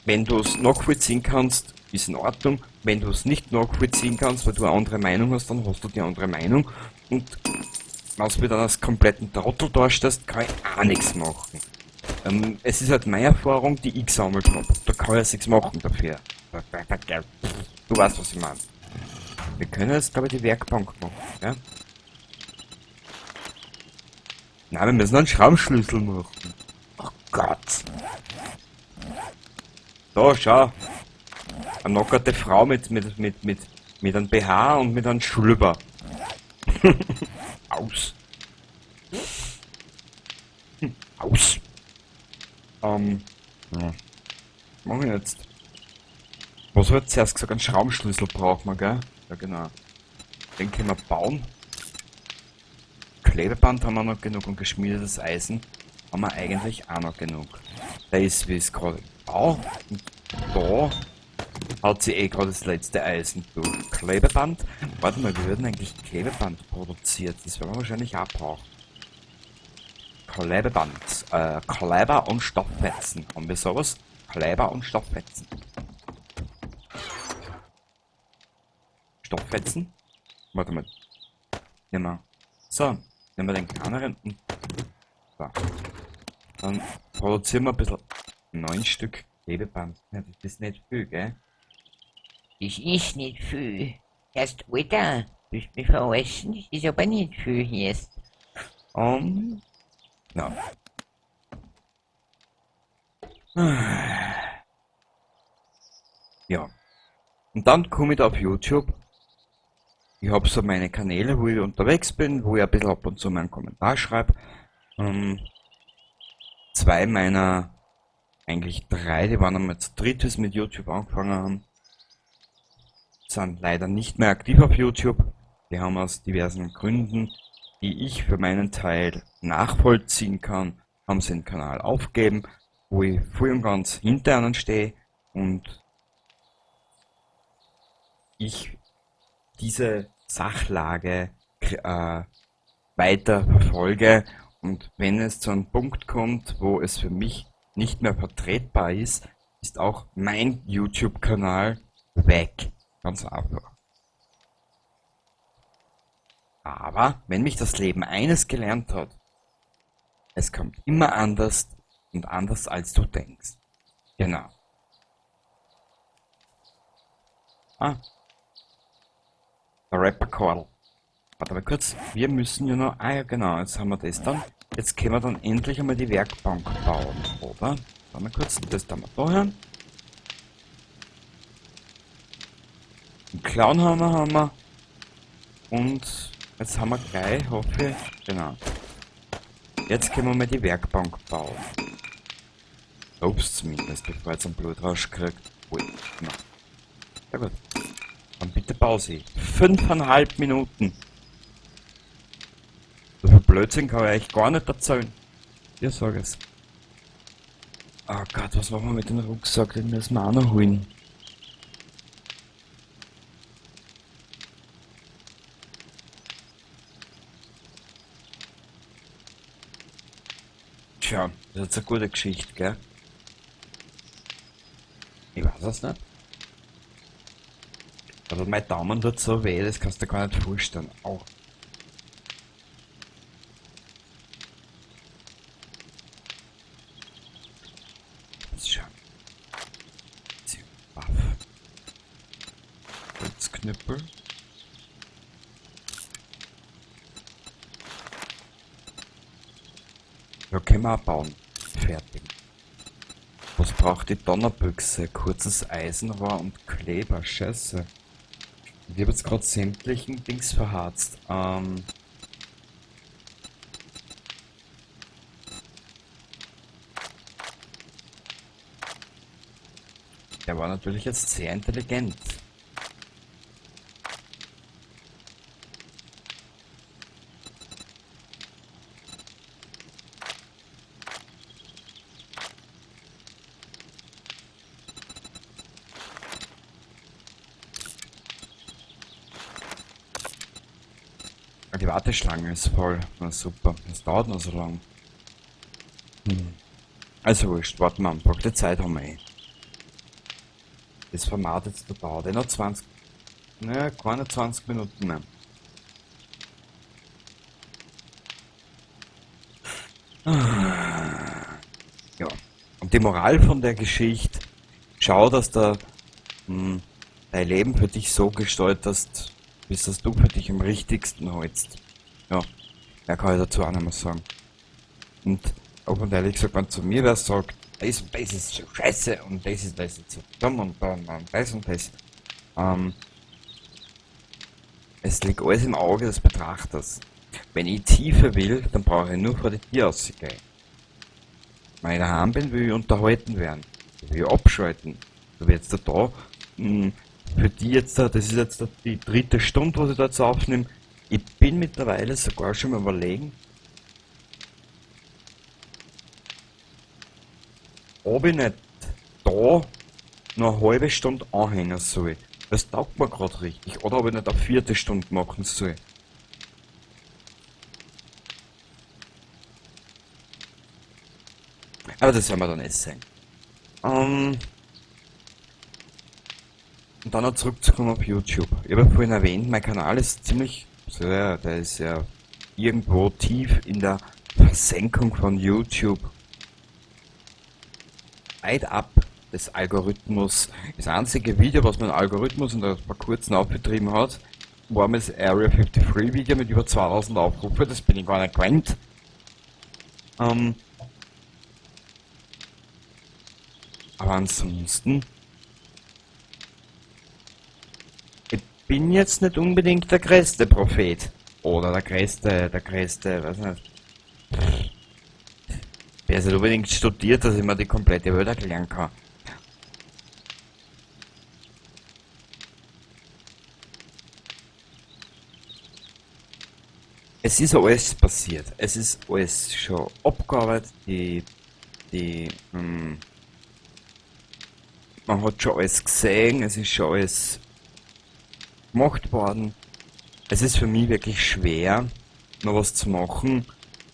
Wenn du es nachvollziehen kannst, ist in Ordnung. Wenn du es nicht nachvollziehen kannst, weil du eine andere Meinung hast, dann hast du die andere Meinung. Und was mir dann als kompletten Trottel darstellst, kann ich auch nichts machen. Es ist halt meine Erfahrung, die ich gesammelt habe. Da kann ich nichts machen dafür. Du weißt, was ich meine. Wir können jetzt, glaube ich, die Werkbank machen, ja? Nein, wir müssen einen Schraubenschlüssel machen. Oh Gott. Da, schau. Eine nackerte Frau mit einem BH und mit einem Schlüpper. Aus. Aus. Ja. Mach ich jetzt. Was hat zuerst gesagt? Einen Schraubenschlüssel braucht man, gell? Ja, genau. Den können wir bauen. Klebeband haben wir noch genug und geschmiedetes Eisen haben wir eigentlich auch noch genug. Da ist, wie es gerade bau. Und da haut sie eh gerade das letzte Eisen durch. Klebeband. Warte mal, wir würden eigentlich Klebeband produziert. Das werden wir wahrscheinlich auch brauchen. Klebeband. Kleber und Stofffetzen. Haben wir sowas? Kleber und Stofffetzen. Stofffetzen? Warte mal. Nehmen wir. So. Nehmen wir den kleineren und. So. Dann produzieren wir ein bisschen. 9 Stück Klebeband. Ja, das ist nicht viel, gell? Das ist nicht viel. Erst Alter, willst mich verarschen? Das ist aber nicht viel jetzt. Ja. Ja. Und dann komme ich da auf YouTube. Ich habe so meine Kanäle, wo ich unterwegs bin, wo ich ein bisschen ab und zu meinen Kommentar schreibe. Zwei meiner, eigentlich drei, die waren einmal zu dritt, als mit YouTube angefangen haben, sind leider nicht mehr aktiv auf YouTube. Die haben aus diversen Gründen, die ich für meinen Teil nachvollziehen kann, haben sie den Kanal aufgegeben, wo ich voll und ganz hinter ihnen stehe und ich diese Sachlage weiter verfolge und wenn es zu einem Punkt kommt, wo es für mich nicht mehr vertretbar ist, ist auch mein YouTube-Kanal weg. Ganz einfach. Aber wenn mich das Leben eines gelernt hat, es kommt immer anders und anders als du denkst. Genau. Ah, der Rapper Karl. Warte mal kurz, wir müssen ja noch. Ah ja genau, jetzt haben wir das dann. Jetzt können wir dann endlich einmal die Werkbank bauen, oder? Warte mal kurz, das da mal da hören. Den Clownhammer haben wir. Und jetzt haben wir gleich, hoffe ich. Genau. Jetzt können wir mal die Werkbank bauen. Ups, zumindest, bevor er jetzt einen Blutrausch kriegt. Ui, genau. Ja gut. Dann bitte Pause. 5,5 Minuten. So viel Blödsinn kann ich eigentlich gar nicht erzählen. Ja, sag es. Oh Gott, was machen wir mit dem Rucksack? Den müssen wir auch noch holen. Tja, das ist jetzt eine gute Geschichte, gell? Ich weiß es nicht. Aber mein Daumen tut so weh, das kannst du gar nicht vorstellen. Au. Das ist schon. Knüppel. Ja, können wir auch bauen. Fertig. Was braucht die Donnerbüchse? Kurzes Eisenrohr und Kleber. Scheiße. Ich habe jetzt gerade sämtlichen Dings verharzt. Der war natürlich jetzt sehr intelligent. Die Warteschlange ist voll. Na super. Das dauert noch so lang. Also wurscht, warten wir einfach. Die Zeit haben wir eh. Das Format jetzt, da dauert eh noch 20. Naja, keine 20 Minuten mehr. Ja. Und die Moral von der Geschichte, schau, dass dein Leben für dich so gestaltest, bis dass du für dich am richtigsten hältst. Ja, mehr kann ich dazu auch nicht mehr sagen. Und auch und ehrlich gesagt, wenn zu mir wer sagt, das und das ist so scheiße und das ist so dumm und das und das, es liegt alles im Auge des Betrachters. Wenn ich tiefer will, dann brauche ich nur vor die Tür rauszugehen. Wenn ich daheim bin, will ich unterhalten werden. Ich will abschalten. Du wirst da, für die jetzt, das ist jetzt die dritte Stunde, was ich da jetzt aufnehme. Ich bin mittlerweile sogar schon mal überlegen, ob ich nicht da noch eine halbe Stunde anhängen soll. Das taugt mir gerade richtig. Oder ob ich nicht eine vierte Stunde machen soll. Aber das werden wir dann erst sehen. Und dann noch zurückzukommen auf YouTube. Ich habe ja vorhin erwähnt, mein Kanal ist ziemlich, so, ja, der ist ja irgendwo tief in der Versenkung von YouTube. Weit ab des Algorithmus. Das einzige Video, was mein Algorithmus in der vor kurzem aufgetrieben hat, war das Area 53 Video mit über 2000 Aufrufe. Das bin ich gar nicht gewöhnt. Aber ansonsten, ich bin jetzt nicht unbedingt der größte Prophet. Oder der größte, weiß nicht. Wer ist nicht unbedingt studiert, dass ich mir die komplette Welt erklären kann. Es ist alles passiert. Es ist alles schon abgearbeitet. Man hat schon alles gesehen. Es ist schon alles gemacht worden. Es ist für mich wirklich schwer, noch was zu machen,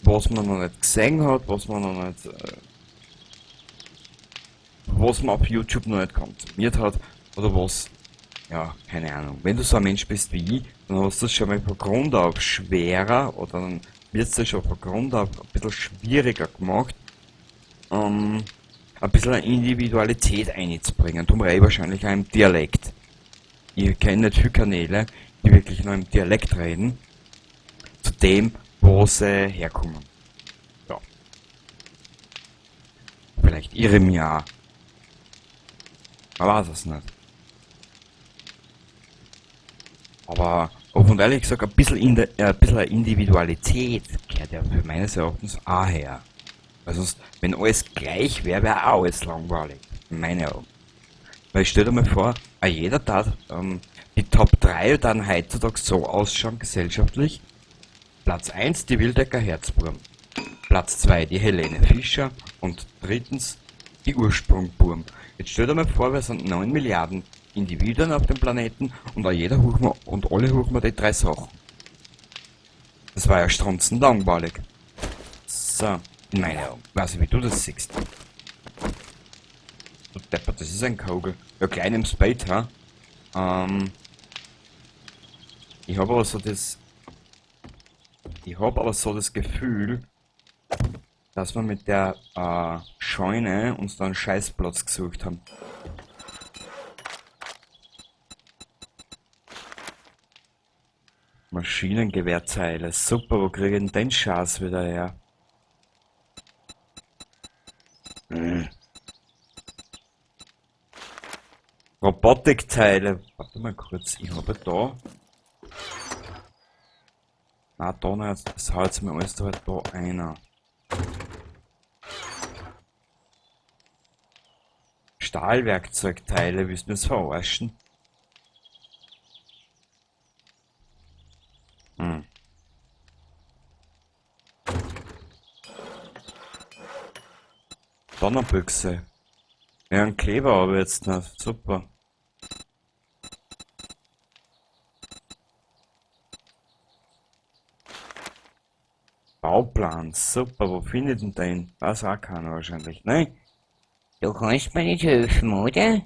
was man noch nicht gesehen hat, was man noch nicht, was man auf YouTube noch nicht konsumiert hat, oder was, ja, keine Ahnung. Wenn du so ein Mensch bist wie ich, dann hast du es schon mal von Grund auf schwerer, oder dann wird es dir schon von Grund auf ein bisschen schwieriger gemacht, ein bisschen eine Individualität einzubringen. Darum rede ich wahrscheinlich auch im Dialekt. Ich kenne nicht viele Kanäle, die wirklich noch im Dialekt reden, zu dem, wo sie herkommen. Ja. Vielleicht irre ich mich auch. Man weiß es nicht. Aber offen und ehrlich gesagt, ein bisschen Individualität gehört ja für meines Erachtens auch her. Weil sonst, wenn alles gleich wäre, wäre auch alles langweilig. In meinen Augen. Weil stell dir mal vor, jeder tat, die Top 3 dann heutzutage so ausschauen gesellschaftlich. Platz 1 die Wildecker Herzburm. Platz 2 die Helene Fischer. Und drittens die Ursprungburm. Jetzt stell dir mal vor, wir sind 9 Milliarden Individuen auf dem Planeten und alle huchen wir die 3 Sachen. Das war ja strunzend langweilig. So, in meinen Augen. Weiß ich, wie du das siehst. Du Deppert, das ist ein Kogel. Ja, klein im Spade, ha? Ich habe aber so das... Ich habe aber so das Gefühl, dass wir mit der Scheune uns da einen Scheißplatz gesucht haben. Maschinengewehrzeile. Super, wo krieg ich denn den Schatz wieder her? Robotikteile. Warte mal kurz, ich habe da. Na, da nicht. Das haut mir alles da halt da einer. Stahlwerkzeugteile, willst du mich verarschen? Hm. Donnerbüchse. Ja, ein Kleber aber jetzt nicht. Super. Bauplan. Super, wo findet denn den? Weiß auch keiner wahrscheinlich. Nein? Du kannst mir nicht helfen, oder?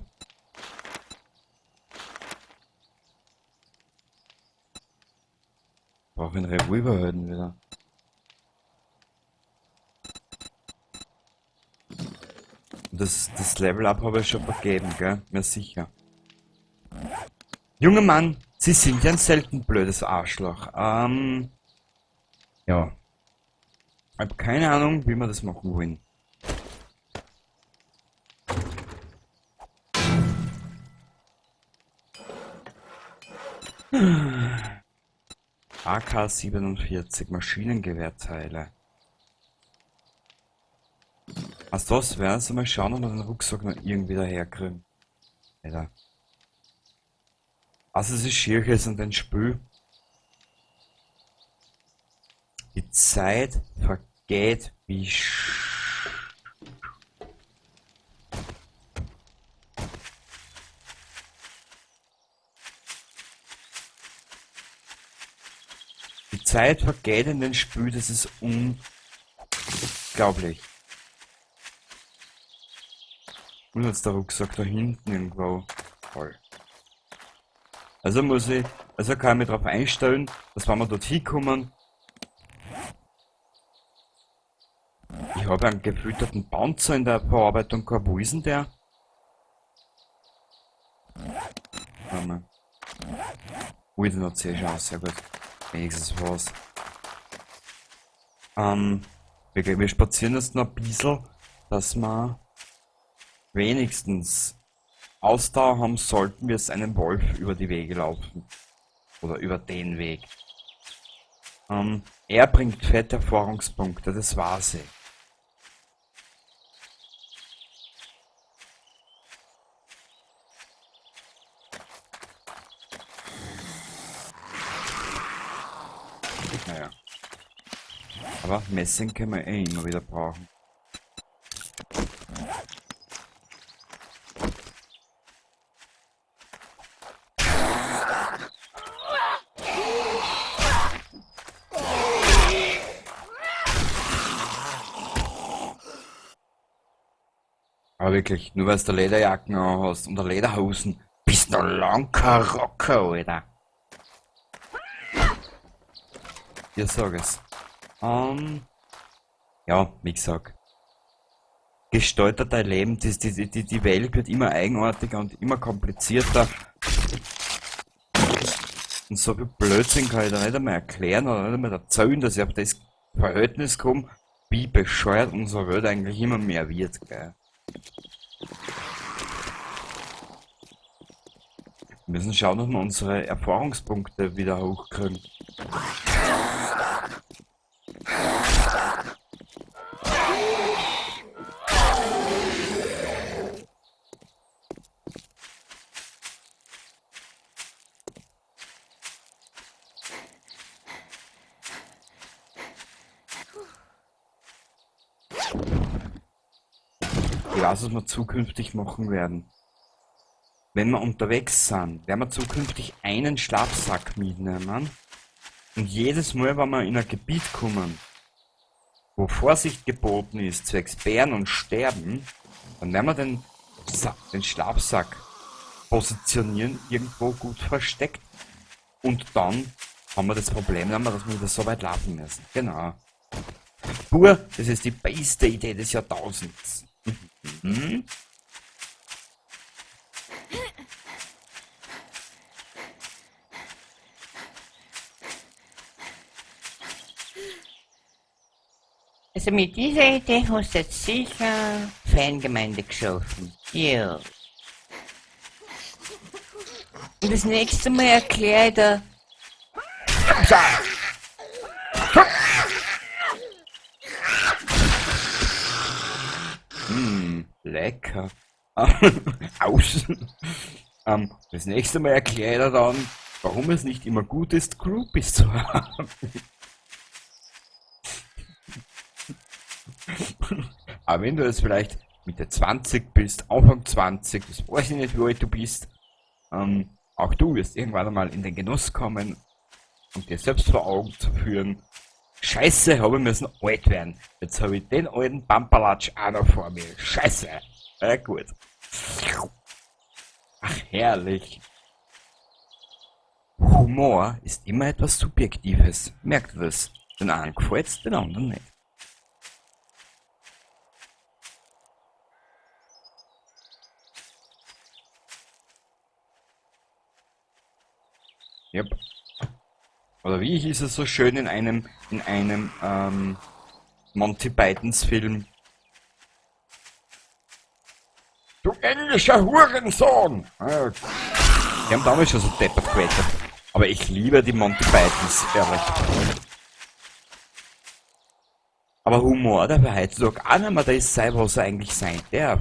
Brauche einen Revolver halten wieder. Das Level-Up habe ich schon vergeben, gell? Mir sicher. Junger Mann, Sie sind ja ein selten blödes Arschloch. Ja. Ich habe keine Ahnung, wie wir das machen wollen. AK-47 Maschinengewehrteile. Als das wär's, mal schauen, ob wir den Rucksack noch irgendwie daherkriegen. Alter. Also es ist schier ist an den Spiel. Die Zeit vergeht wie Die Zeit vergeht in den Spiel, das ist unglaublich. Und jetzt der Rucksack da hinten irgendwo. Voll. Also also kann ich mich darauf einstellen, dass wenn wir dort hinkommen, ich habe einen gefütterten Panzer in der Verarbeitung gehabt. Wo ist denn der? Warte mal. Ui, den hat sie schon aus, sehr gut. Wenigstens was. Wir spazieren jetzt noch ein bisschen, dass wir wenigstens Ausdauer haben, sollten wir es einem Wolf über die Wege laufen. Oder über den Weg. Er bringt fette Erfahrungspunkte, das war sie. Naja. Aber Messing können wir eh immer wieder brauchen. Aber wirklich, nur weil du Lederjacken hast und Lederhosen, bist du lang kein Rocker, Alter. Ja, sag es. Ja, wie gesagt. Gestaltet dein Leben, die Welt wird immer eigenartiger und immer komplizierter. Und so viel Blödsinn kann ich da nicht einmal erklären oder nicht einmal erzählen, dass ich auf das Verhältnis komme, wie bescheuert unsere Welt eigentlich immer mehr wird, gell. Wir müssen schauen, dass wir unsere Erfahrungspunkte wieder hochkriegen. Ich weiß, was wir zukünftig machen werden. Wenn wir unterwegs sind, werden wir zukünftig einen Schlafsack mitnehmen. Und jedes Mal, wenn wir in ein Gebiet kommen, wo Vorsicht geboten ist, zwecks Bären und Sterben, dann werden wir den Schlafsack positionieren, irgendwo gut versteckt. Und dann haben wir das Problem, dass wir wieder so weit laufen müssen. Genau. Pur, das ist die beste Idee des Jahrtausends. Mhm. Also mit dieser Idee hast du jetzt sicher Fangemeinde geschaffen. Ja. Und das nächste Mal erkläre ich dir... Lecker. Aus. Das nächste Mal erklärt er dann, warum es nicht immer gut ist, Groupies zu haben. Aber wenn du jetzt vielleicht Mitte 20 bist, Anfang 20, das weiß ich nicht, wie alt du bist, auch du wirst irgendwann einmal in den Genuss kommen und dir selbst vor Augen zu führen, Scheiße, habe ich müssen alt werden. Jetzt habe ich den alten Pampalatsch auch noch vor mir. Scheiße. Ja, gut. Ach, herrlich. Humor ist immer etwas Subjektives. Merkt ihr das? Den einen gefällt's, den anderen nicht. Yep. Oder wie hieß es so schön in einem Monty Pythons Film? Du englischer Hurensohn! Ah, die haben damals schon so deppert gewettert. Aber ich liebe die Monty Pythons, ehrlich. Aber Humor, der bei heutzutage auch nicht mehr das sein, was er eigentlich sein darf.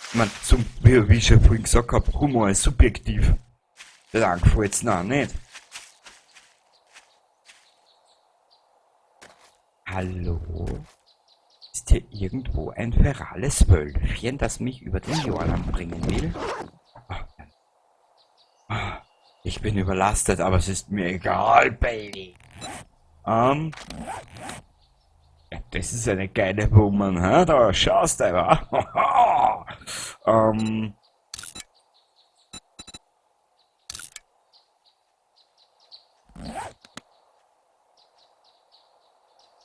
Ich mein, wie ich schon vorhin gesagt habe, Humor ist subjektiv. Das angefällt's noch nicht. Hallo? Ist hier irgendwo ein ferales Wölfchen, das mich über den Jordan bringen will? Ich bin überlastet, aber es ist mir egal, Baby. Ja, das ist eine geile Woman, hä? Da schaust du einfach.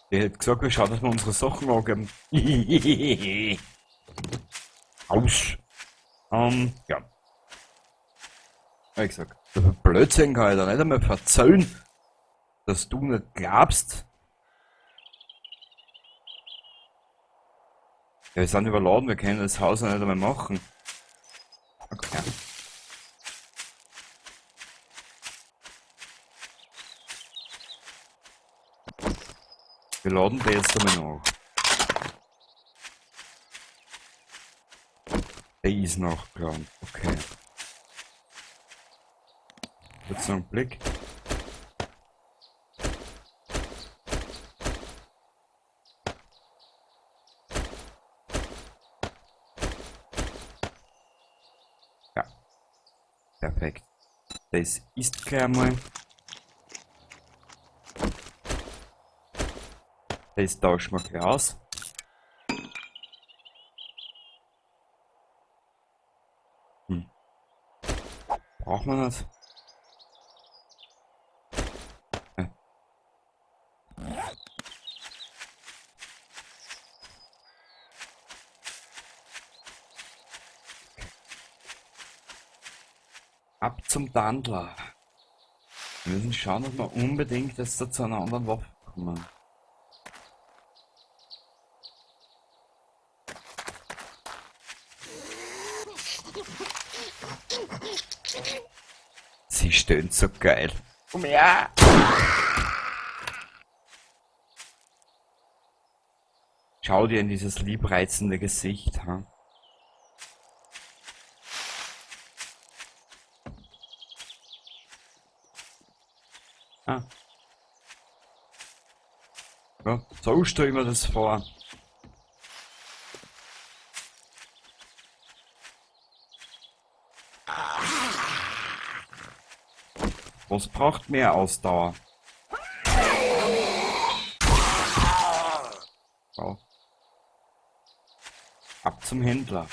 Ich hätte gesagt, wir schauen, dass wir unsere Sachen angeben. Aus. Ja. Wie gesagt, so viel Blödsinn kann ich da nicht einmal verzeihen, dass du nicht glaubst. Ja, wir sind überladen, wir können das Haus nicht einmal machen. Okay. Wir laden den jetzt einmal nach. Der ist nachgeladen. Okay. Jetzt noch einen Blick. Ja. Perfekt. Das ist gleich mal. Das tauschen wir gleich aus. Braucht man das? Ab zum Dandler. Wir müssen schauen, dass wir unbedingt jetzt da zu einer anderen Waffe kommen. Sie stöhnt so geil. Ja. Schau dir in dieses liebreizende Gesicht, ha? Ah. Ja, so stell ich mir das vor. Was braucht mehr Ausdauer? So. Ab zum Händler.